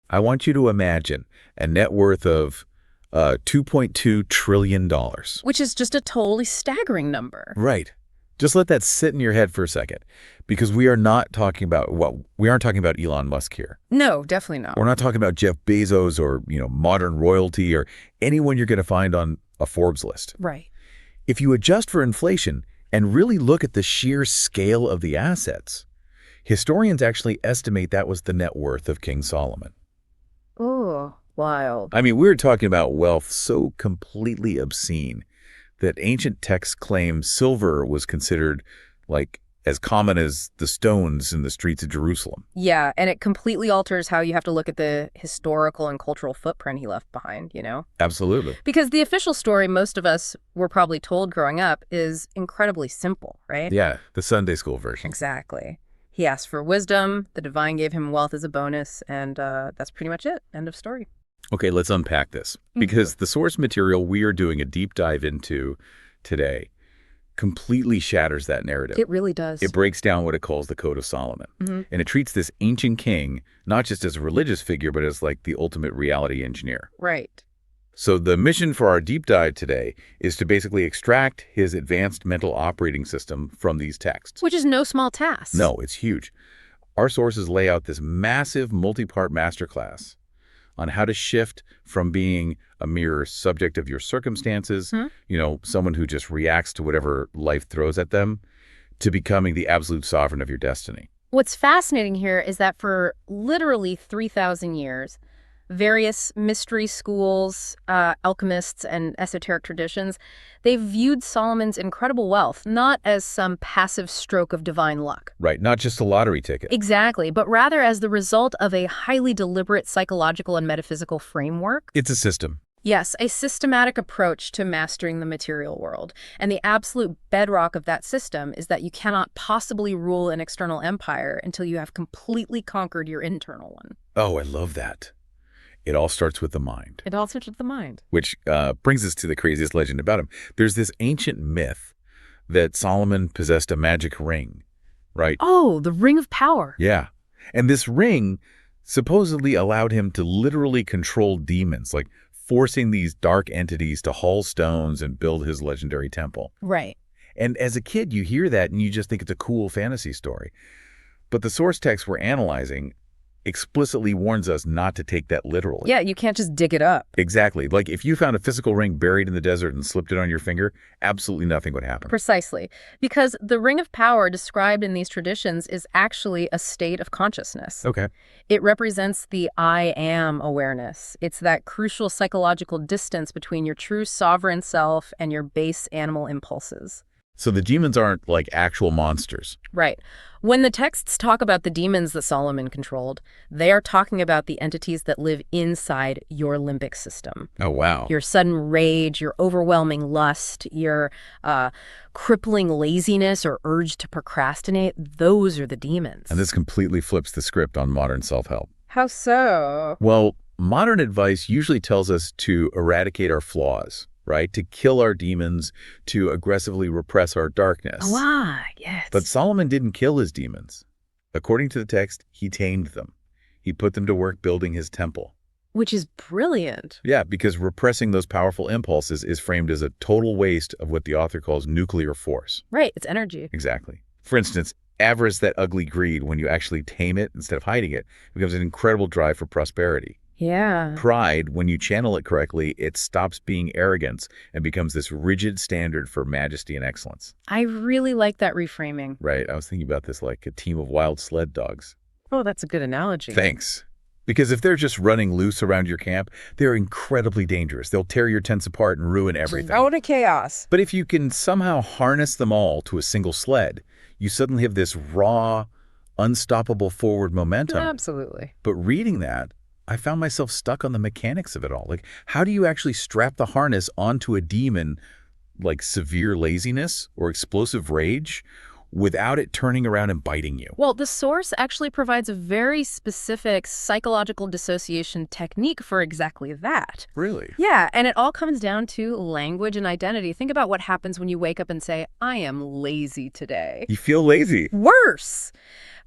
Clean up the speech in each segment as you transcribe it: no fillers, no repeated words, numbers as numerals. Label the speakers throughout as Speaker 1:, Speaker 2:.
Speaker 1: I want you to imagine a net worth of $2.2 trillion.
Speaker 2: Which is just a totally staggering number.
Speaker 1: Right. Just let that sit in your head for a second, because we aren't talking about Elon Musk here.
Speaker 2: No, definitely not.
Speaker 1: We're not talking about Jeff Bezos or, modern royalty or anyone you're going to find on a Forbes list.
Speaker 2: Right.
Speaker 1: If you adjust for inflation and really look at the sheer scale of the assets, historians actually estimate that was the net worth of King Solomon.
Speaker 2: Oh, wild.
Speaker 1: I mean, we're talking about wealth so completely obscene that ancient texts claim silver was considered like as common as the stones in the streets of Jerusalem.
Speaker 2: Yeah, and it completely alters how you have to look at the historical and cultural footprint he left behind,
Speaker 1: Absolutely.
Speaker 2: Because the official story most of us were probably told growing up is incredibly simple, right?
Speaker 1: Yeah, the Sunday school version.
Speaker 2: Exactly. He asked for wisdom, the divine gave him wealth as a bonus, and that's pretty much it. End of story.
Speaker 1: Okay, let's unpack this, because the source material we are doing a deep dive into today completely shatters that narrative.
Speaker 2: It really does.
Speaker 1: It breaks down what it calls the Code of Solomon. And it treats this ancient king not just as a religious figure, but as like the ultimate reality engineer.
Speaker 2: Right.
Speaker 1: So the mission for our deep dive today is to basically extract his advanced mental operating system from these texts.
Speaker 2: Which is no small task.
Speaker 1: No, it's huge. Our sources lay out this massive multi-part masterclass on how to shift from being a mere subject of your circumstances, someone who just reacts to whatever life throws at them, to becoming the absolute sovereign of your destiny.
Speaker 2: What's fascinating here is that for literally 3,000 years, various mystery schools, alchemists, and esoteric traditions, they viewed Solomon's incredible wealth not as some passive stroke of divine luck.
Speaker 1: Right, not just a lottery ticket.
Speaker 2: Exactly, but rather as the result of a highly deliberate psychological and metaphysical framework.
Speaker 1: It's a system.
Speaker 2: Yes, a systematic approach to mastering the material world. And the absolute bedrock of that system is that you cannot possibly rule an external empire until you have completely conquered your internal one.
Speaker 1: Oh, I love that. It all starts with the mind.
Speaker 2: It all starts with the mind.
Speaker 1: Which brings us to the craziest legend about him. There's this ancient myth that Solomon possessed a magic ring, right?
Speaker 2: Oh, the Ring of Power.
Speaker 1: Yeah. And this ring supposedly allowed him to literally control demons, like forcing these dark entities to haul stones and build his legendary temple.
Speaker 2: Right.
Speaker 1: And as a kid, you hear that and you just think it's a cool fantasy story. But the source text we're analyzing explicitly warns us not to take that literally.
Speaker 2: Yeah, you can't just dig it up.
Speaker 1: Exactly. Like if you found a physical ring buried in the desert and slipped it on your finger, absolutely nothing would happen.
Speaker 2: Precisely. Because the Ring of Power described in these traditions is actually a state of consciousness.
Speaker 1: Okay.
Speaker 2: It represents the I am awareness. It's that crucial psychological distance between your true sovereign self and your base animal impulses.
Speaker 1: So the demons aren't like actual monsters.
Speaker 2: Right. When the texts talk about the demons that Solomon controlled, they are talking about the entities that live inside your limbic system.
Speaker 1: Oh, wow.
Speaker 2: Your sudden rage, your overwhelming lust, your crippling laziness or urge to procrastinate, those are the demons.
Speaker 1: And this completely flips the script on modern self-help.
Speaker 2: How so?
Speaker 1: Well, modern advice usually tells us to eradicate our flaws, right? To kill our demons, to aggressively repress our darkness.
Speaker 2: Ah, yes.
Speaker 1: But Solomon didn't kill his demons. According to the text, he tamed them. He put them to work building his temple.
Speaker 2: Which is brilliant.
Speaker 1: Yeah, because repressing those powerful impulses is framed as a total waste of what the author calls nuclear force.
Speaker 2: Right, it's energy.
Speaker 1: Exactly. For instance, avarice, that ugly greed, when you actually tame it instead of hiding it, becomes an incredible drive for prosperity.
Speaker 2: Yeah.
Speaker 1: Pride, when you channel it correctly, it stops being arrogance and becomes this rigid standard for majesty and excellence.
Speaker 2: I really like that reframing.
Speaker 1: Right. I was thinking about this like a team of wild sled dogs.
Speaker 2: Oh, that's a good analogy.
Speaker 1: Thanks. Because if they're just running loose around your camp, they're incredibly dangerous. They'll tear your tents apart and ruin everything.
Speaker 2: Throw to chaos.
Speaker 1: But if you can somehow harness them all to a single sled, you suddenly have this raw, unstoppable forward momentum.
Speaker 2: Absolutely.
Speaker 1: But reading that, I found myself stuck on the mechanics of it all. Like, how do you actually strap the harness onto a demon like severe laziness or explosive rage without it turning around and biting you.
Speaker 2: Well, the source actually provides a very specific psychological dissociation technique for exactly that.
Speaker 1: Really?
Speaker 2: Yeah, and it all comes down to language and identity. Think about what happens when you wake up and say, I am lazy today.
Speaker 1: You feel lazy.
Speaker 2: Worse!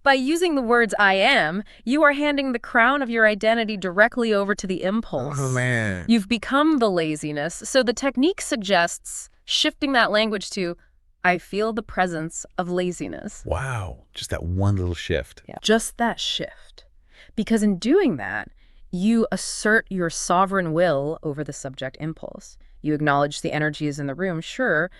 Speaker 2: By using the words I am, you are handing the crown of your identity directly over to the impulse.
Speaker 1: Oh, man.
Speaker 2: You've become the laziness. So the technique suggests shifting that language to, I feel the presence of laziness.
Speaker 1: Wow. Just that one little shift.
Speaker 2: Yeah, just that shift. Because in doing that, you assert your sovereign will over the subject impulse. You acknowledge the energies in the room, sure,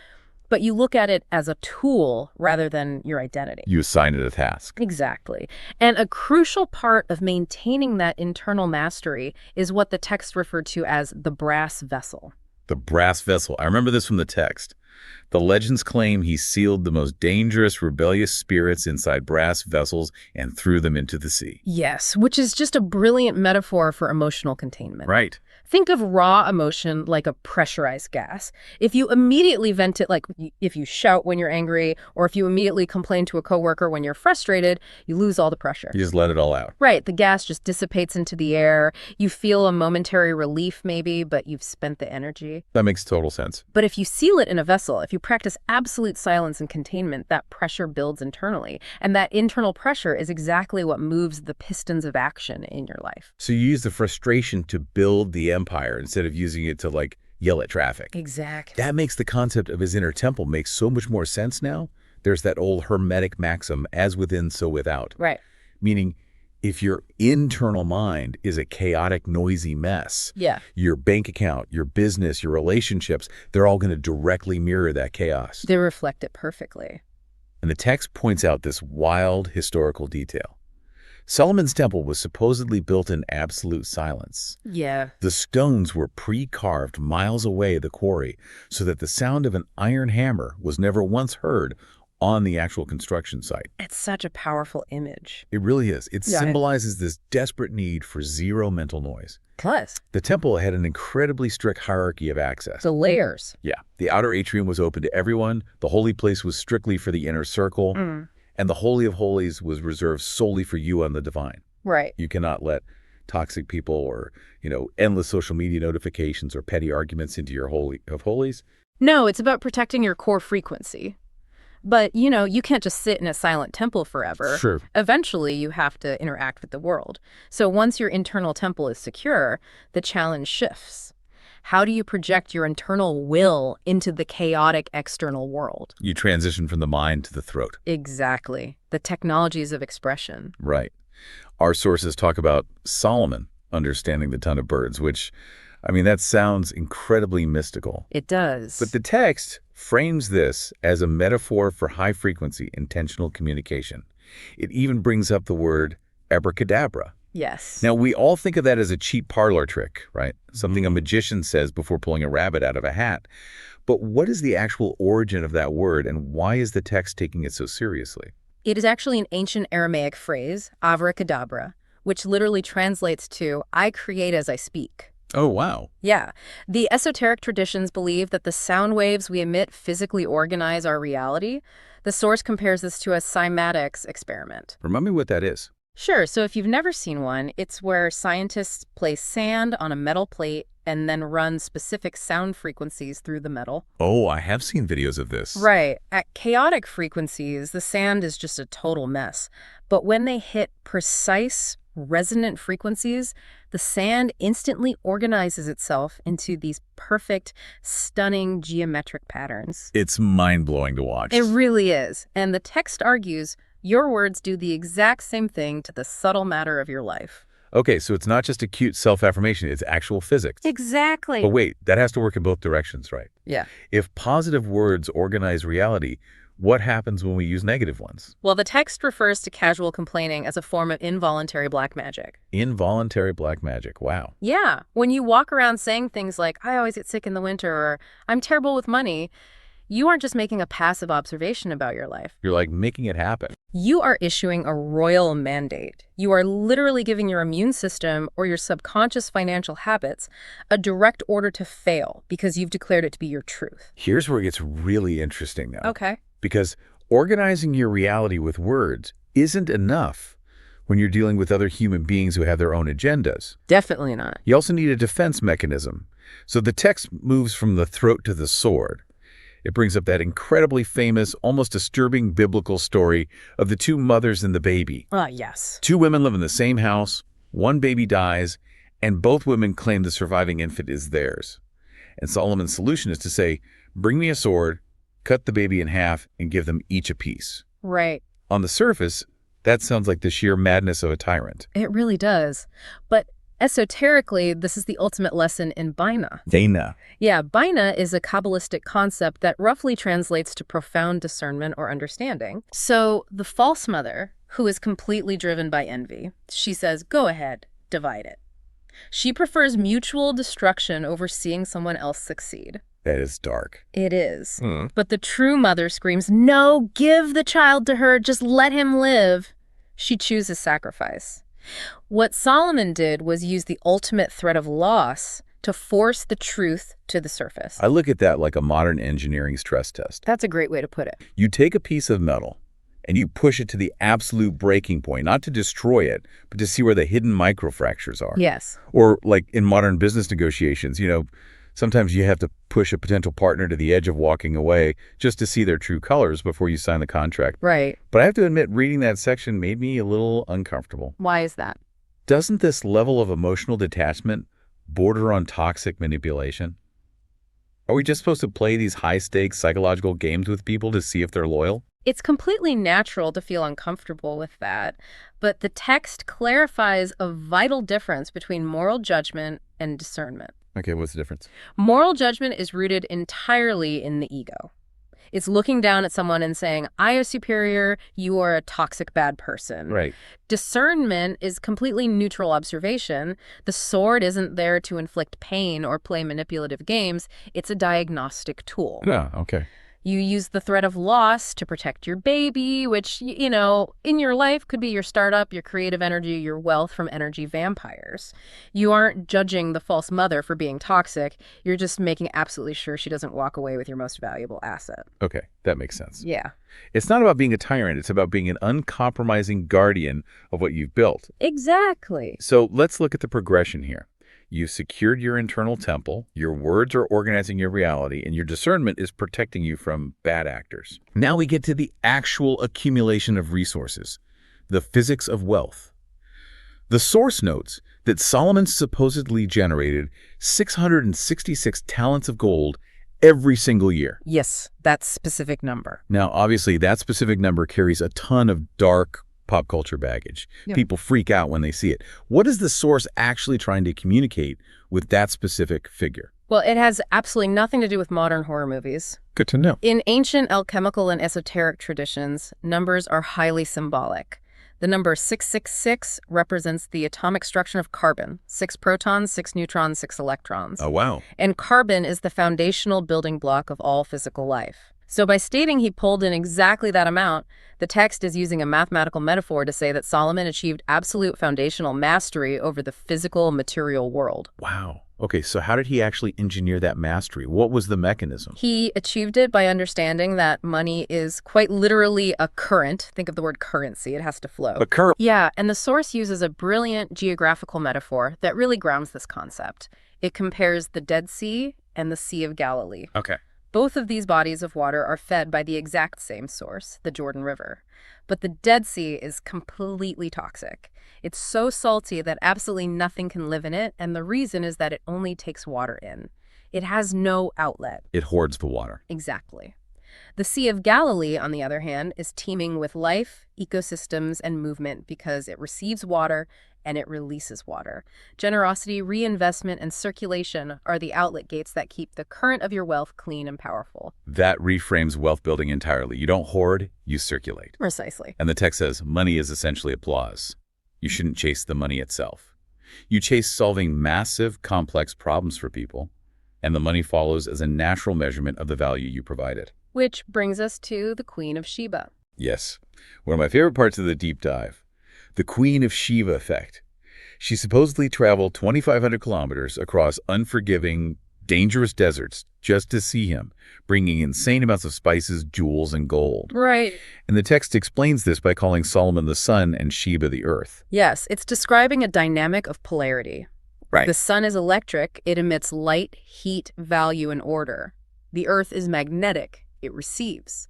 Speaker 2: but you look at it as a tool rather than your identity.
Speaker 1: You assign it a task.
Speaker 2: Exactly. And a crucial part of maintaining that internal mastery is what the text referred to as the brass vessel.
Speaker 1: The brass vessel. I remember this from the text. The legends claim he sealed the most dangerous, rebellious spirits inside brass vessels and threw them into the sea.
Speaker 2: Yes, which is just a brilliant metaphor for emotional containment.
Speaker 1: Right.
Speaker 2: Think of raw emotion like a pressurized gas. If you immediately vent it, like if you shout when you're angry, or if you immediately complain to a coworker when you're frustrated, you lose all the pressure.
Speaker 1: You just let it all out.
Speaker 2: Right. The gas just dissipates into the air. You feel a momentary relief maybe, but you've spent the energy.
Speaker 1: That makes total sense.
Speaker 2: But if you seal it in a vessel, if you practice absolute silence and containment, that pressure builds internally. And that internal pressure is exactly what moves the pistons of action in your life.
Speaker 1: So you use the frustration to build the empire instead of using it to, like, yell at traffic.
Speaker 2: Exactly.
Speaker 1: That makes the concept of his inner temple make so much more sense now. There's that old Hermetic maxim, as within, so without.
Speaker 2: Right.
Speaker 1: Meaning, if your internal mind is a chaotic, noisy mess,
Speaker 2: Yeah.
Speaker 1: your bank account, your business, your relationships, they're all going to directly mirror that chaos.
Speaker 2: They reflect it perfectly.
Speaker 1: And the text points out this wild historical detail. Solomon's temple was supposedly built in absolute silence.
Speaker 2: Yeah.
Speaker 1: The stones were pre-carved miles away the quarry so that the sound of an iron hammer was never once heard on the actual construction site.
Speaker 2: It's such a powerful image.
Speaker 1: It really is. It
Speaker 2: Yeah.
Speaker 1: symbolizes this desperate need for zero mental noise.
Speaker 2: Plus,
Speaker 1: The temple had an incredibly strict hierarchy of access.
Speaker 2: the layers.
Speaker 1: Yeah, the outer atrium was open to everyone, the holy place was strictly for the inner circle, and the Holy of Holies was reserved solely for you and the divine.
Speaker 2: Right.
Speaker 1: You cannot let toxic people or, endless social media notifications or petty arguments into your Holy of Holies.
Speaker 2: No, it's about protecting your core frequency. But, you can't just sit in a silent temple forever.
Speaker 1: Sure.
Speaker 2: Eventually, you have to interact with the world. So once your internal temple is secure, the challenge shifts. How do you project your internal will into the chaotic external world?
Speaker 1: You transition from the mind to the throat.
Speaker 2: Exactly. The technologies of expression.
Speaker 1: Right. Our sources talk about Solomon understanding the tongue of birds, which, that sounds incredibly mystical.
Speaker 2: It does.
Speaker 1: But the text frames this as a metaphor for high-frequency, intentional communication. It even brings up the word abracadabra.
Speaker 2: Yes.
Speaker 1: Now, we all think of that as a cheap parlor trick, right? Something a magician says before pulling a rabbit out of a hat. But what is the actual origin of that word, and why is the text taking it so seriously?
Speaker 2: It is actually an ancient Aramaic phrase, abracadabra, which literally translates to, I create as I speak.
Speaker 1: Oh, wow.
Speaker 2: Yeah. The esoteric traditions believe that the sound waves we emit physically organize our reality. The source compares this to a cymatics experiment.
Speaker 1: Remind me what that is.
Speaker 2: Sure, so if you've never seen one, it's where scientists place sand on a metal plate and then run specific sound frequencies through the metal.
Speaker 1: Oh, I have seen videos of this.
Speaker 2: Right. At chaotic frequencies, the sand is just a total mess. But when they hit precise, resonant frequencies, the sand instantly organizes itself into these perfect, stunning geometric patterns.
Speaker 1: It's mind-blowing to watch.
Speaker 2: It really is. And the text argues your words do the exact same thing to the subtle matter of your life.
Speaker 1: Okay, so it's not just a cute self-affirmation, it's actual physics.
Speaker 2: Exactly.
Speaker 1: But wait, that has to work in both directions, right?
Speaker 2: Yeah.
Speaker 1: If positive words organize reality, what happens when we use negative ones?
Speaker 2: Well, the text refers to casual complaining as a form of involuntary black magic.
Speaker 1: Involuntary black magic, wow.
Speaker 2: Yeah. When you walk around saying things like, I always get sick in the winter, or I'm terrible with money, you aren't just making a passive observation about your life.
Speaker 1: You're like making it happen.
Speaker 2: You are issuing a royal mandate. You are literally giving your immune system or your subconscious financial habits a direct order to fail because you've declared it to be your truth.
Speaker 1: Here's where it gets really interesting now.
Speaker 2: Okay.
Speaker 1: Because organizing your reality with words isn't enough when you're dealing with other human beings who have their own agendas.
Speaker 2: Definitely not.
Speaker 1: You also need a defense mechanism. So the text moves from the throat to the sword. It brings up that incredibly famous, almost disturbing biblical story of the two mothers and the baby.
Speaker 2: Yes.
Speaker 1: Two women live in the same house, one baby dies, and both women claim the surviving infant is theirs. And Solomon's solution is to say, bring me a sword, cut the baby in half, and give them each a piece.
Speaker 2: Right.
Speaker 1: On the surface, that sounds like the sheer madness of a tyrant.
Speaker 2: It really does. But esoterically, this is the ultimate lesson in Bina.
Speaker 1: Dana.
Speaker 2: Yeah, Bina is a Kabbalistic concept that roughly translates to profound discernment or understanding. So the false mother, who is completely driven by envy, she says, go ahead, divide it. She prefers mutual destruction over seeing someone else succeed.
Speaker 1: That is dark.
Speaker 2: It is. But the true mother screams, no, give the child to her, just let him live. She chooses sacrifice. What Solomon did was use the ultimate threat of loss to force the truth to the surface.
Speaker 1: I look at that like a modern engineering stress test.
Speaker 2: That's a great way to put it.
Speaker 1: You take a piece of metal and you push it to the absolute breaking point, not to destroy it, but to see where the hidden microfractures are.
Speaker 2: Yes.
Speaker 1: Or like in modern business negotiations, sometimes you have to push a potential partner to the edge of walking away just to see their true colors before you sign the contract.
Speaker 2: Right.
Speaker 1: But I have to admit, reading that section made me a little uncomfortable.
Speaker 2: Why is that?
Speaker 1: Doesn't this level of emotional detachment border on toxic manipulation? Are we just supposed to play these high-stakes psychological games with people to see if they're loyal?
Speaker 2: It's completely natural to feel uncomfortable with that, but the text clarifies a vital difference between moral judgment and discernment.
Speaker 1: Okay, what's the difference?
Speaker 2: Moral judgment is rooted entirely in the ego. It's looking down at someone and saying, I am superior, you are a toxic bad person.
Speaker 1: Right.
Speaker 2: Discernment is completely neutral observation. The sword isn't there to inflict pain or play manipulative games. It's a diagnostic tool.
Speaker 1: Yeah, okay.
Speaker 2: You use the threat of loss to protect your baby, which, in your life could be your startup, your creative energy, your wealth from energy vampires. You aren't judging the false mother for being toxic. You're just making absolutely sure she doesn't walk away with your most valuable asset.
Speaker 1: Okay, that makes sense.
Speaker 2: Yeah.
Speaker 1: It's not about being a tyrant. It's about being an uncompromising guardian of what you've built.
Speaker 2: Exactly.
Speaker 1: So let's look at the progression here. You've secured your internal temple, your words are organizing your reality, and your discernment is protecting you from bad actors. Now we get to the actual accumulation of resources, the physics of wealth. The source notes that Solomon supposedly generated 666 talents of gold every single year.
Speaker 2: Yes, that specific number.
Speaker 1: Now, obviously, that specific number carries a ton of dark pop culture baggage.
Speaker 2: Yep.
Speaker 1: People freak out when they see it. What is the source actually trying to communicate with that specific figure?
Speaker 2: Well, it has absolutely nothing to do with modern horror movies.
Speaker 1: Good to know.
Speaker 2: In ancient alchemical and esoteric traditions, numbers are highly symbolic. The number 666 represents the atomic structure of carbon, 6 protons, 6 neutrons, 6 electrons.
Speaker 1: Oh, wow.
Speaker 2: And carbon is the foundational building block of all physical life. So by stating he pulled in exactly that amount, the text is using a mathematical metaphor to say that Solomon achieved absolute foundational mastery over the physical material world.
Speaker 1: Wow. Okay, so how did he actually engineer that mastery? What was the mechanism?
Speaker 2: He achieved it by understanding that money is quite literally a current. Think of the word currency. It has to flow.
Speaker 1: A current.
Speaker 2: Yeah, and the source uses a brilliant geographical metaphor that really grounds this concept. It compares the Dead Sea and the Sea of Galilee.
Speaker 1: Okay.
Speaker 2: Both of these bodies of water are fed by the exact same source, the Jordan River. But the Dead Sea is completely toxic. It's so salty that absolutely nothing can live in it, and the reason is that it only takes water in. It has no outlet.
Speaker 1: It hoards the water.
Speaker 2: Exactly. The Sea of Galilee, on the other hand, is teeming with life, ecosystems, and movement because it receives water and it releases water. Generosity, reinvestment, and circulation are the outlet gates that keep the current of your wealth clean and powerful.
Speaker 1: That reframes wealth building entirely. You don't hoard, you circulate.
Speaker 2: Precisely.
Speaker 1: And the text says money is essentially applause. You shouldn't chase the money itself. You chase solving massive, complex problems for people, and the money follows as a natural measurement of the value you provided.
Speaker 2: Which brings us to the Queen of Sheba.
Speaker 1: Yes, one of my favorite parts of the deep dive. The Queen of Sheba effect. She supposedly traveled 2,500 kilometers across unforgiving, dangerous deserts just to see him, bringing insane amounts of spices, jewels, and gold.
Speaker 2: Right.
Speaker 1: And the text explains this by calling Solomon the sun and Sheba the earth.
Speaker 2: Yes, it's describing a dynamic of polarity.
Speaker 1: Right.
Speaker 2: The sun is electric. It emits light, heat, value, and order. The earth is magnetic. It receives.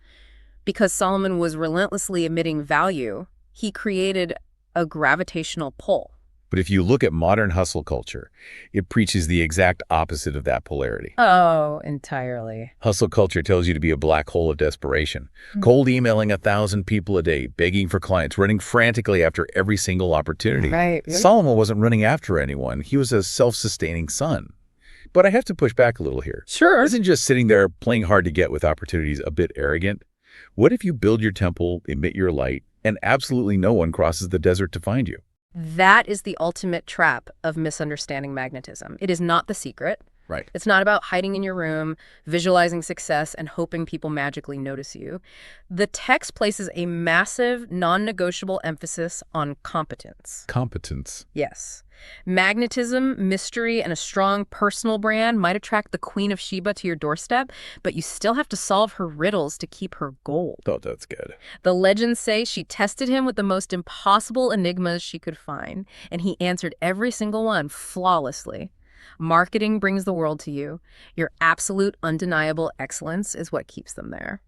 Speaker 2: Because Solomon was relentlessly emitting value, he created a gravitational pull.
Speaker 1: But if you look at modern hustle culture, it preaches the exact opposite of that polarity.
Speaker 2: Oh, entirely.
Speaker 1: Hustle culture tells you to be a black hole of desperation, cold emailing 1,000 people a day, begging for clients, running frantically after every single opportunity.
Speaker 2: Right.
Speaker 1: Solomon wasn't running after anyone. He was a self-sustaining son. But I have to push back a little here.
Speaker 2: Sure.
Speaker 1: Isn't just sitting there playing hard to get with opportunities a bit arrogant? What if you build your temple, emit your light, and absolutely no one crosses the desert to find you?
Speaker 2: That is the ultimate trap of misunderstanding magnetism. It is not the secret.
Speaker 1: Right.
Speaker 2: It's not about hiding in your room, visualizing success, and hoping people magically notice you. The text places a massive, non-negotiable emphasis on competence.
Speaker 1: Competence.
Speaker 2: Yes. Magnetism, mystery, and a strong personal brand might attract the Queen of Sheba to your doorstep, but you still have to solve her riddles to keep her gold.
Speaker 1: Oh, that's good.
Speaker 2: The legends say she tested him with the most impossible enigmas she could find, and he answered every single one flawlessly. Marketing brings the world to you. Your absolute, undeniable excellence is what keeps them there.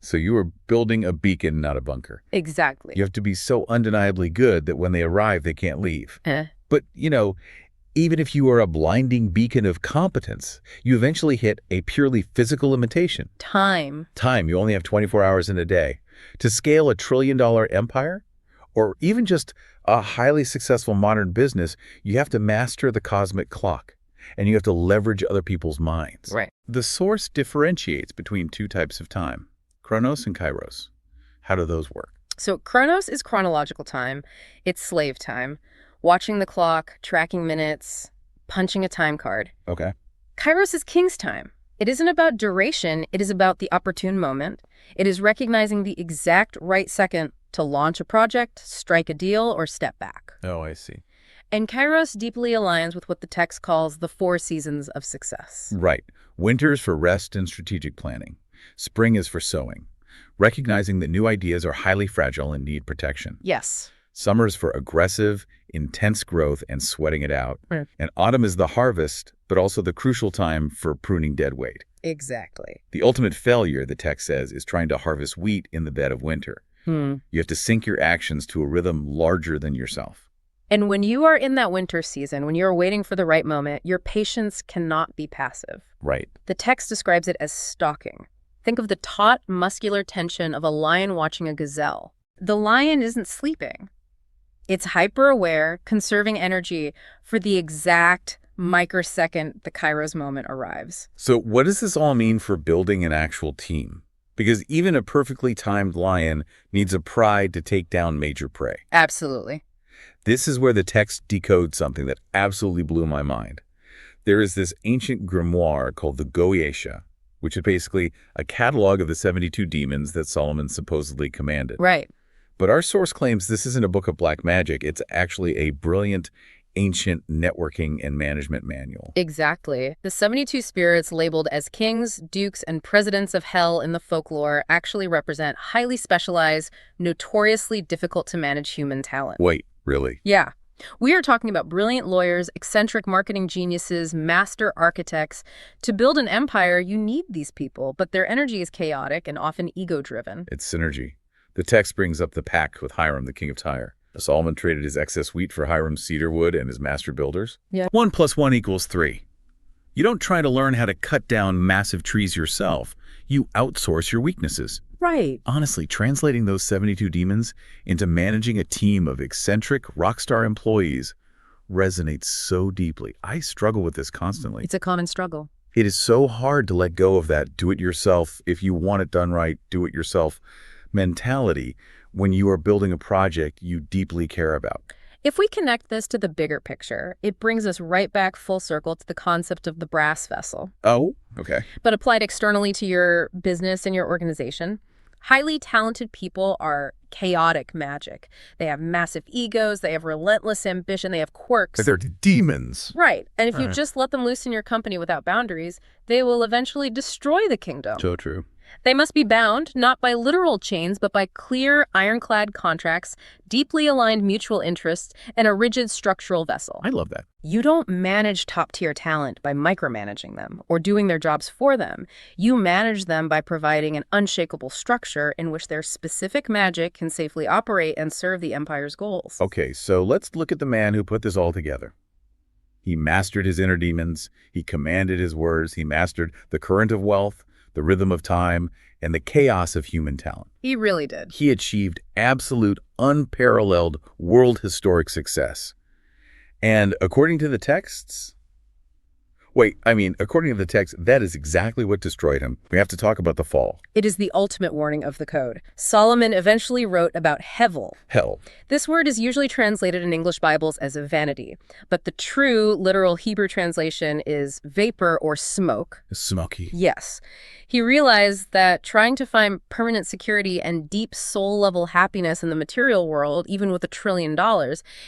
Speaker 1: So you are building a beacon, not a bunker.
Speaker 2: Exactly.
Speaker 1: You have to be so undeniably good that when they arrive, they can't leave. But, even if you are a blinding beacon of competence, you eventually hit a purely physical limitation.
Speaker 2: Time.
Speaker 1: You only have 24 hours in a day. To scale a $1 trillion empire, or even just a highly successful modern business, you have to master the cosmic clock, and you have to leverage other people's minds.
Speaker 2: Right.
Speaker 1: The source differentiates between two types of time, Chronos and Kairos. How do those work?
Speaker 2: So Chronos is chronological time. It's slave time. Watching the clock, tracking minutes, punching a time card.
Speaker 1: Okay.
Speaker 2: Kairos is king's time. It isn't about duration. It is about the opportune moment. It is recognizing the exact right second to launch a project, strike a deal, or step back.
Speaker 1: Oh, I see.
Speaker 2: And Kairos deeply aligns with what the text calls the 4 seasons of success.
Speaker 1: Right. Winter is for rest and strategic planning. Spring is for sowing, recognizing that new ideas are highly fragile and need protection.
Speaker 2: Yes.
Speaker 1: Summer is for aggressive, intense growth and sweating it out.
Speaker 2: Right.
Speaker 1: And autumn is the harvest, but also the crucial time for pruning dead weight.
Speaker 2: Exactly.
Speaker 1: The ultimate failure, the text says, is trying to harvest wheat in the bed of winter. You have to sync your actions to a rhythm larger than yourself.
Speaker 2: And when you are in that winter season, when you're waiting for the right moment, your patience cannot be passive.
Speaker 1: Right.
Speaker 2: The text describes it as stalking. Think of the taut, muscular tension of a lion watching a gazelle. The lion isn't sleeping. It's hyper-aware, conserving energy for the exact microsecond the Kairos moment arrives.
Speaker 1: So what does this all mean for building an actual team? Because even a perfectly timed lion needs a pride to take down major prey.
Speaker 2: Absolutely.
Speaker 1: This is where the text decodes something that absolutely blew my mind. There is this ancient grimoire called the Goetia, which is basically a catalog of the 72 demons that Solomon supposedly commanded.
Speaker 2: Right.
Speaker 1: But our source claims this isn't a book of black magic. It's actually a brilliant ancient networking and management manual.
Speaker 2: Exactly. The 72 spirits labeled as kings, dukes, and presidents of hell in the folklore actually represent highly specialized, notoriously difficult to manage human talent.
Speaker 1: Wait, really?
Speaker 2: Yeah. We are talking about brilliant lawyers, eccentric marketing geniuses, master architects. To build an empire, you need these people, but their energy is chaotic and often ego-driven.
Speaker 1: It's synergy. The text brings up the pact with Hiram, the king of Tyre. Solomon traded his excess wheat for Hiram's cedar wood and his master builders.
Speaker 2: Yeah.
Speaker 1: 1 + 1 = 3. You don't try to learn how to cut down massive trees yourself. You outsource your weaknesses.
Speaker 2: Right.
Speaker 1: Honestly, translating those 72 demons into managing a team of eccentric rockstar employees resonates so deeply. I struggle with this constantly.
Speaker 2: It's a common struggle.
Speaker 1: It is so hard to let go of that do-it-yourself, if you want it done right, do-it-yourself mentality when you are building a project you deeply care about.
Speaker 2: If we connect this to the bigger picture, it brings us right back full circle to the concept of the brass vessel.
Speaker 1: Oh, okay.
Speaker 2: But applied externally to your business and your organization. Highly talented people are chaotic magic. They have massive egos, they have relentless ambition, they have quirks.
Speaker 3: They're demons.
Speaker 2: Right. And if you
Speaker 3: Right.
Speaker 2: just let them loose in your company without boundaries, they will eventually destroy the kingdom.
Speaker 1: So true.
Speaker 2: They must be bound, not by literal chains, but by clear, ironclad contracts, deeply aligned mutual interests, and a rigid structural vessel.
Speaker 1: I love that.
Speaker 2: You don't manage top-tier talent by micromanaging them or doing their jobs for them. You manage them by providing an unshakable structure in which their specific magic can safely operate and serve the Empire's goals.
Speaker 1: Okay, so let's look at the man who put this all together. He mastered his inner demons. He commanded his words. He mastered the current of wealth, the rhythm of time, and the chaos of human talent.
Speaker 2: He really did.
Speaker 1: He achieved absolute, unparalleled, world historic success. And according to the texts, according to the text, that is exactly what destroyed him. We have to talk about the fall.
Speaker 2: It is the ultimate warning of the code. Solomon eventually wrote about hevel.
Speaker 1: Hell.
Speaker 2: This word is usually translated in English Bibles as a vanity, but the true literal Hebrew translation is vapor or smoke.
Speaker 1: Smoky.
Speaker 2: Yes. He realized that trying to find permanent security and deep soul-level happiness in the material world, even with $1 trillion,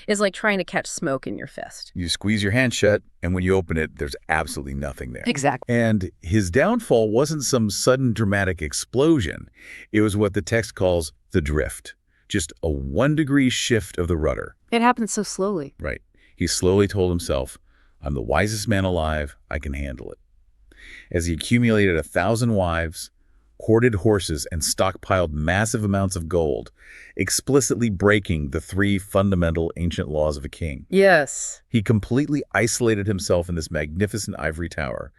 Speaker 2: is like trying to catch smoke in your fist.
Speaker 1: You squeeze your hand shut, and when you open it, there's absolutely nothing there.
Speaker 2: Exactly.
Speaker 1: And his downfall wasn't some sudden dramatic explosion. It was what the text calls the drift. Just a 1-degree shift of the rudder.
Speaker 2: It happened so slowly.
Speaker 1: Right. He slowly told himself, I'm the wisest man alive. I can handle it. As he accumulated 1,000 wives, hoarded horses, and stockpiled massive amounts of gold, explicitly breaking the 3 fundamental ancient laws of a king.
Speaker 2: Yes.
Speaker 1: He completely isolated himself in this magnificent ivory tower,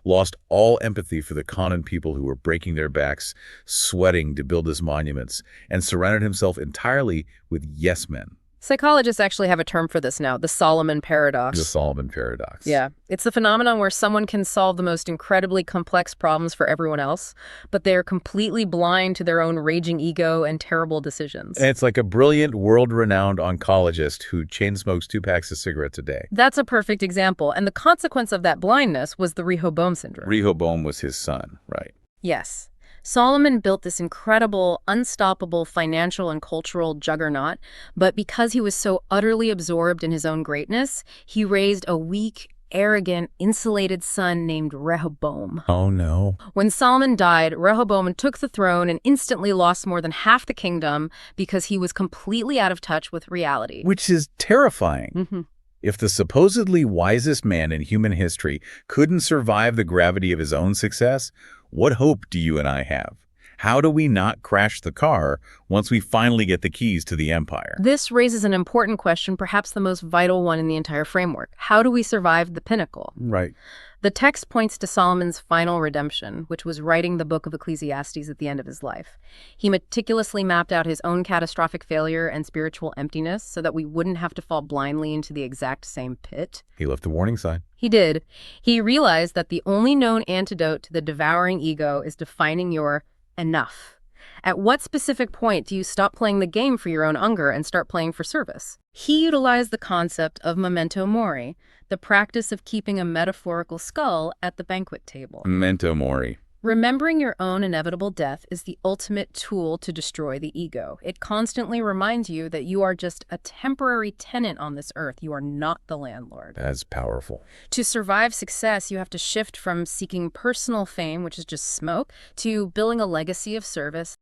Speaker 1: lost all empathy for the common people who were breaking their backs, sweating to build his monuments, and surrounded himself entirely with yes men.
Speaker 2: Psychologists actually have a term for this now, the Solomon paradox.
Speaker 1: The Solomon paradox.
Speaker 2: Yeah. It's the phenomenon where someone can solve the most incredibly complex problems for everyone else, but they're completely blind to their own raging ego and terrible decisions.
Speaker 1: And it's like a brilliant, world-renowned oncologist who chain smokes 2 packs of cigarettes a day.
Speaker 2: That's a perfect example, and the consequence of that blindness was the Rehoboam syndrome.
Speaker 1: Rehoboam was his son, right?
Speaker 2: Yes. Solomon built this incredible, unstoppable financial and cultural juggernaut, but because he was so utterly absorbed in his own greatness, he raised a weak, arrogant, insulated son named Rehoboam.
Speaker 1: Oh, no.
Speaker 2: When Solomon died, Rehoboam took the throne and instantly lost more than half the kingdom because he was completely out of touch with reality.
Speaker 1: Which is terrifying.
Speaker 2: Mm-hmm.
Speaker 1: If the supposedly wisest man in human history couldn't survive the gravity of his own success, what hope do you and I have? How do we not crash the car once we finally get the keys to the empire?
Speaker 2: This raises an important question, perhaps the most vital one in the entire framework. How do we survive the pinnacle?
Speaker 1: Right.
Speaker 2: The text points to Solomon's final redemption, which was writing the book of Ecclesiastes at the end of his life. He meticulously mapped out his own catastrophic failure and spiritual emptiness so that we wouldn't have to fall blindly into the exact same pit.
Speaker 1: He left a warning sign.
Speaker 2: He did. He realized that the only known antidote to the devouring ego is defining your enough. At what specific point do you stop playing the game for your own hunger and start playing for service? He utilized the concept of memento mori, the practice of keeping a metaphorical skull at the banquet table.
Speaker 1: Memento mori.
Speaker 2: Remembering your own inevitable death is the ultimate tool to destroy the ego. It constantly reminds you that you are just a temporary tenant on this earth. You are not the landlord.
Speaker 1: That's powerful.
Speaker 2: To survive success, you have to shift from seeking personal fame, which is just smoke, to building a legacy of service.